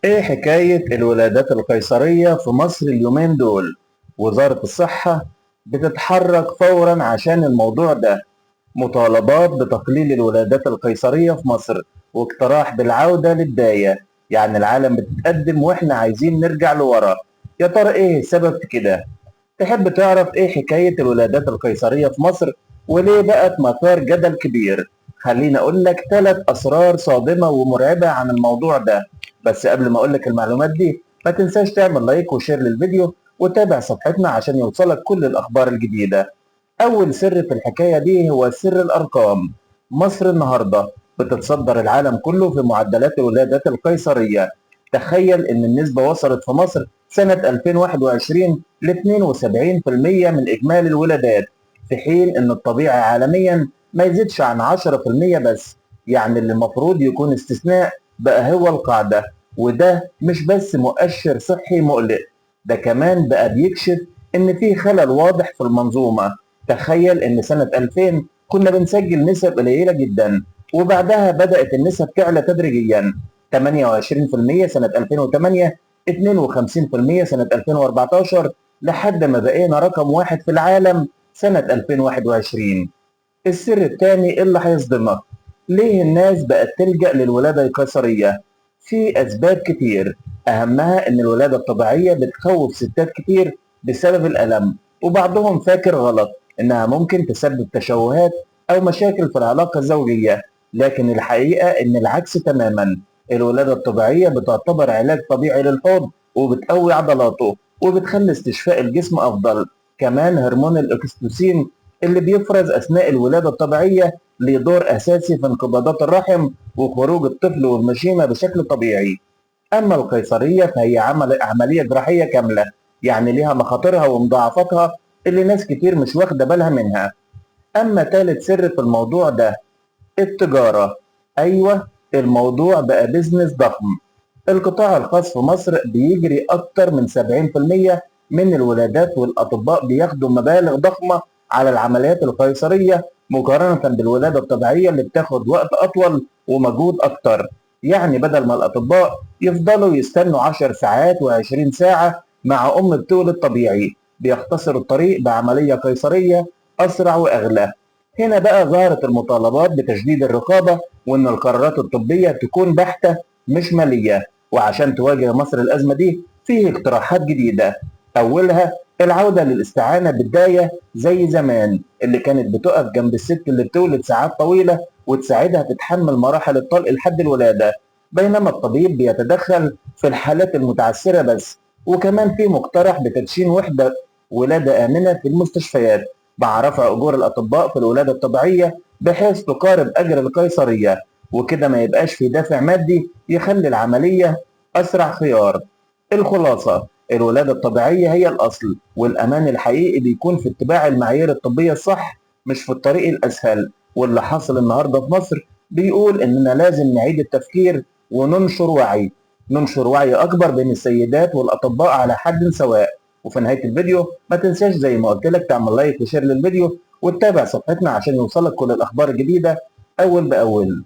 ايه حكاية الولادات القيصرية في مصر اليومين دول؟ وزارة الصحة بتتحرك فورا عشان الموضوع ده. مطالبات بتقليل الولادات القيصرية في مصر، واقتراح بالعودة للبداية. يعني العالم بتتقدم واحنا عايزين نرجع لورا. يا ترى ايه السبب في كده؟ تحب تعرف ايه حكاية الولادات القيصرية في مصر وليه بقت مثار جدل كبير؟ خليني اقول لك 3 اسرار صادمة ومرعبة عن الموضوع ده. بس قبل ما اقول لك المعلومات دي، ما تنساش تعمل لايك وشير للفيديو وتابع صفحتنا عشان يوصلك كل الاخبار الجديدة. اول سر في الحكاية دي هو سر الارقام. مصر النهاردة بتتصدر العالم كله في معدلات الولادات القيصرية. تخيل ان النسبة وصلت في مصر سنة 2021 ل 72% من إجمالي الولادات، في حين إن الطبيعي عالميا ما يزيدش عن 10% بس. يعني اللي المفروض يكون استثناء بقى هو القاعدة. وده مش بس مؤشر صحي مقلق، ده كمان بقى بيكشف إن في خلل واضح في المنظومة. تخيل إن سنة 2000 كنا بنسجل نسب قليلة جدا، وبعدها بدأت النسب تعلى تدريجيا. 28% سنة 2008، 52% سنة 2014، لحد ما بقينا رقم واحد في العالم سنة 2021. السر الثاني اللي هيصدمك، ليه الناس بقت تلجأ للولادة القيصرية؟ في أسباب كتير، أهمها إن الولادة الطبيعية بتخوف ستات كتير بسبب الألم، وبعضهم فاكر غلط إنها ممكن تسبب تشوهات أو مشاكل في العلاقة الزوجية. لكن الحقيقة إن العكس تماما. الولادة الطبيعية بتعتبر علاج طبيعي للحوض، وبتقوي عضلاته وبتخلي استشفاء الجسم أفضل. كمان هرمون الأكسيتوسين اللي بيفرز أثناء الولادة الطبيعية ليه دور أساسي في انقباضات الرحم وخروج الطفل والمشيمة بشكل طبيعي. أما القيصرية فهي عملية جراحية كاملة، يعني ليها مخاطرها ومضاعفاتها اللي ناس كتير مش واخدة بالها منها. أما ثالث سر في الموضوع ده، التجارة. أيوة، الموضوع بقى بيزنس ضخم. القطاع الخاص في مصر بيجري أكتر من 70% من الولادات، والأطباء بياخدوا مبالغ ضخمة على العمليات القيصرية مقارنة بالولادة الطبيعية اللي بتاخد وقت أطول ومجهود أكتر. يعني بدل ما الأطباء يفضلوا يستنوا 10 ساعات و20 ساعة مع أم بتولد طبيعي، بيختصروا الطريق بعملية قيصرية أسرع وأغلى. هنا بقى ظهرت المطالبات بتشديد الرقابة، وإن القرارات الطبية تكون بحتة مش مالية. وعشان تواجه مصر الأزمة دي فيه اقتراحات جديدة. أولها العودة للاستعانة بالداية زي زمان، اللي كانت بتقف جنب الست اللي بتولد ساعات طويلة وتساعدها تتحمل مراحل الطلق لحد الولادة، بينما الطبيب بيتدخل في الحالات المتعثرة بس. وكمان في مقترح بتدشين وحدة ولادة آمنة في المستشفيات مع رفع أجور الأطباء في الولادة الطبيعية بحيث تقارب أجر القيصرية، وكده ما يبقاش في دافع مادي يخلي العملية أسرع خيار. الخلاصة، الولادة الطبيعية هي الأصل، والأمان الحقيقي بيكون في اتباع المعايير الطبية الصح، مش في الطريق الأسهل. واللي حاصل النهاردة في مصر بيقول إننا لازم نعيد التفكير وننشر وعي أكبر بين السيدات والأطباء على حد سواء. وفي نهاية الفيديو ما تنساش زي ما قلت لك تعمل لايك وشير للفيديو وتتابع صفحتنا عشان يوصلك كل الأخبار الجديدة أول بأول.